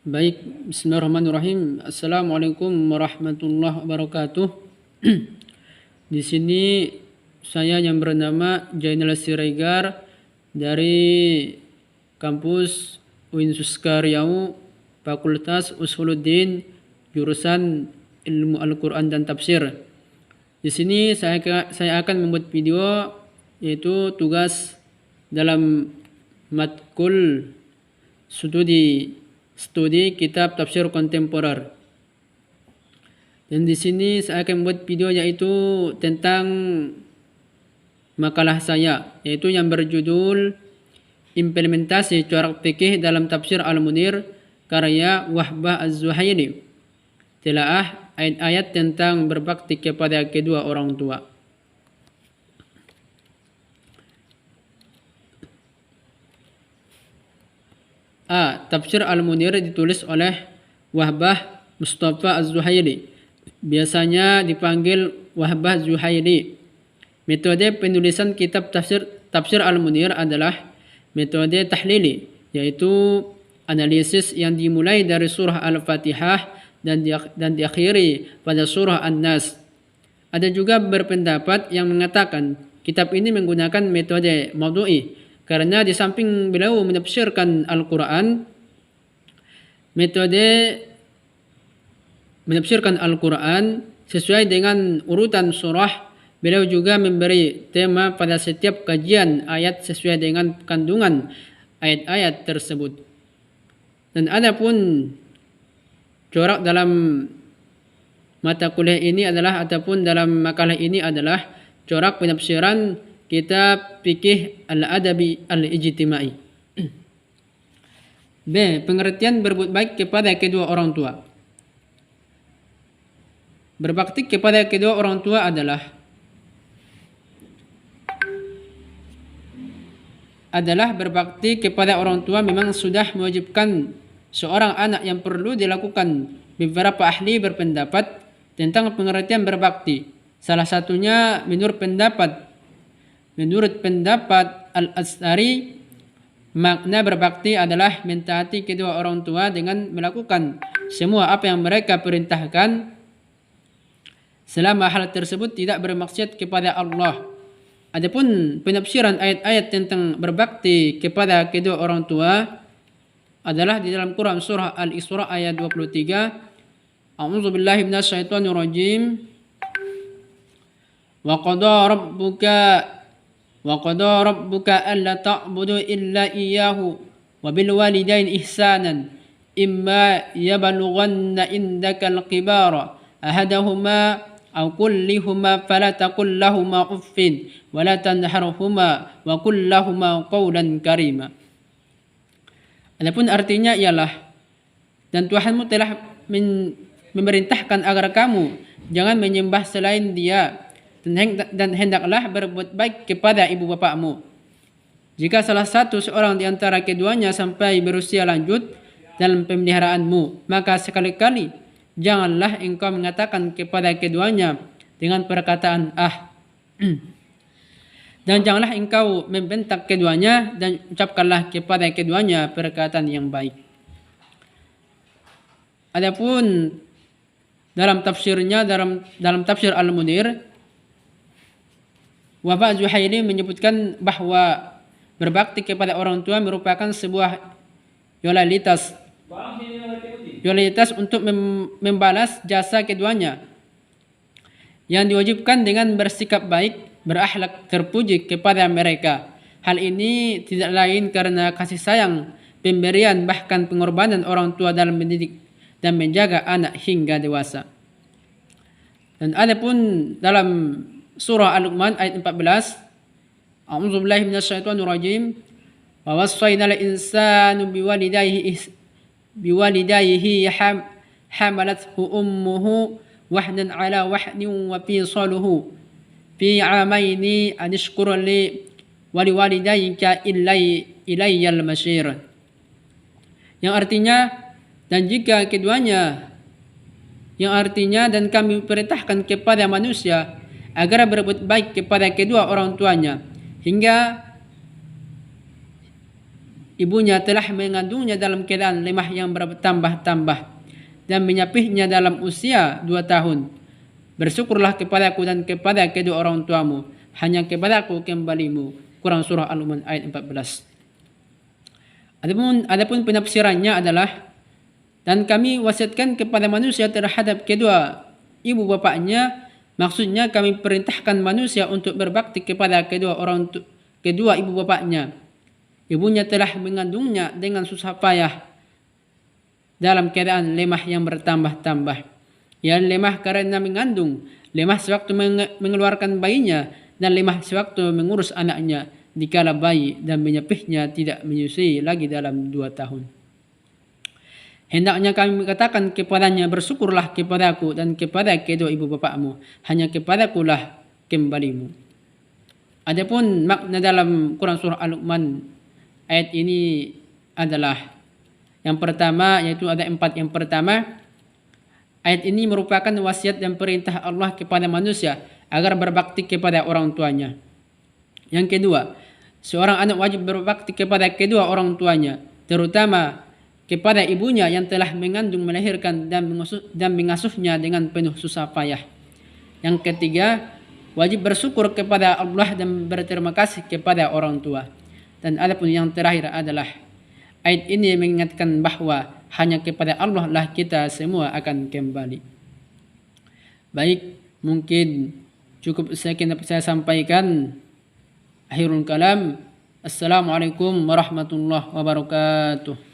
Baik, bismillahirrahmanirrahim. Assalamualaikum warahmatullahi wabarakatuh. Di sini saya yang bernama Jainal Siregar dari kampus UIN Suska Riau, Fakultas Usuluddin, jurusan Ilmu Al-Quran dan Tafsir. Di sini saya akan membuat video yaitu tugas dalam matkul studi kitab tafsir kontemporer. Dan di sini saya akan membuat video yaitu tentang makalah saya, yaitu yang berjudul Implementasi Corak Fikih dalam Tafsir Al-Munir karya Wahbah Az-Zuhaili. Telaah ayat-ayat tentang berbakti kepada kedua orang tua. A. Tafsir Al-Munir ditulis oleh Wahbah Mustafa Az-Zuhaili. Biasanya dipanggil Wahbah Zuhaili. Metode penulisan kitab tafsir Al-Munir adalah metode tahlili, yaitu analisis yang dimulai dari surah Al-Fatihah dan diakhiri pada surah An-Nas. Ada juga berpendapat yang mengatakan kitab ini menggunakan metode maudu'i, karena di samping beliau menafsirkan Al-Quran, metode menafsirkan Al-Quran sesuai dengan urutan surah, beliau juga memberi tema pada setiap kajian ayat sesuai dengan kandungan ayat-ayat tersebut. Dan adapun corak dalam mata kuliah ini adalah ataupun dalam makalah ini adalah corak penafsiran kitab fikih al-adabi al-ijtimai. B. Pengertian berbuat baik kepada kedua orang tua. Berbakti kepada kedua orang tua adalah berbakti kepada orang tua memang sudah mewajibkan seorang anak yang perlu dilakukan. Beberapa ahli berpendapat tentang pengertian berbakti. Salah satunya menurut pendapat Al-Azhari, makna berbakti adalah mentaati kedua orang tua dengan melakukan semua apa yang mereka perintahkan selama hal tersebut tidak bermaksud kepada Allah. Adapun penafsiran ayat-ayat tentang berbakti kepada kedua orang tua adalah di dalam Quran surah Al-Isra ayat 23. A'udzubillahi minasyaitonirrajim. Wa qada rabbuka alla ta'budu illa iyyahu wa bil walidayni ihsanan imma yablughanna indaka al-kibara ahadahuma aw kullihuma fala taqul lahumā uffin wa la tanharhumā wa qul lahumā qawlan karīmā. Adapun artinya ialah, dan Tuhanmu telah memerintahkan agar kamu jangan menyembah selain Dia, dan hendaklah berbuat baik kepada ibu bapakmu. Jika salah satu seorang di antara keduanya sampai berusia lanjut dalam pemeliharaanmu, maka sekali-kali janganlah engkau mengatakan kepada keduanya dengan perkataan dan janganlah engkau membentak keduanya, dan ucapkanlah kepada keduanya perkataan yang baik. Adapun dalam tafsirnya, dalam tafsir Al-Munir, Wahbah Zuhaili menyebutkan bahwa berbakti kepada orang tua merupakan sebuah loyalitas untuk membalas jasa keduanya, yang diwajibkan dengan bersikap baik, berakhlak terpuji kepada mereka. Hal ini tidak lain karena kasih sayang, pemberian bahkan pengorbanan orang tua dalam mendidik dan menjaga anak hingga dewasa. Dan adapun dalam surah Al-Luqman ayat 14, A'udzubillahi minasyaitonirrajim. Wa wassaynal insanu biwalidayhi hamalathu ummuhu wahnan ala wahnin wa fisaluhu fi 'amaini an ishkur li wa liwalidayka ilayyal masyir. Yang artinya, dan kami perintahkan kepada manusia agar berbuat baik kepada kedua orang tuanya hingga ibunya telah mengandungnya dalam keadaan lemah yang bertambah-tambah dan menyapihnya dalam usia 2 tahun. Bersyukurlah kepadaku dan kepada kedua orang tuamu, hanya kepadaku kembalimu. Quran surah Al-Luqman ayat 14. Adapun penafsirannya adalah, dan kami wasiatkan kepada manusia terhadap kedua ibu bapaknya, maksudnya kami perintahkan manusia untuk berbakti kepada kedua ibu bapaknya. Ibunya telah mengandungnya dengan susah payah dalam keadaan lemah yang bertambah-tambah. Ia lemah karena mengandung, lemah sewaktu mengeluarkan bayinya, dan lemah sewaktu mengurus anaknya dikala bayi dan menyapihnya tidak menyusui lagi dalam 2 tahun. Hendaknya kami katakan kepadanya, bersyukurlah kepadaku dan kepada kedua ibu bapakmu, hanya kepadakulah kembalimu. Adapun makna dalam Quran surah Al-Luqman ayat ini adalah yang pertama, yaitu ada 4. Yang pertama, ayat ini merupakan wasiat dan perintah Allah kepada manusia agar berbakti kepada orang tuanya. Yang kedua, seorang anak wajib berbakti kepada kedua orang tuanya, terutama kepada ibunya yang telah mengandung, melahirkan dan mengasuhnya dengan penuh susah payah. Yang ketiga, wajib bersyukur kepada Allah dan berterima kasih kepada orang tua. Dan adapun yang terakhir adalah ayat ini mengingatkan bahwa hanya kepada Allah lah kita semua akan kembali. Baik, mungkin cukup sekian dapat saya sampaikan. Akhirul kalam. Assalamualaikum warahmatullahi wabarakatuh.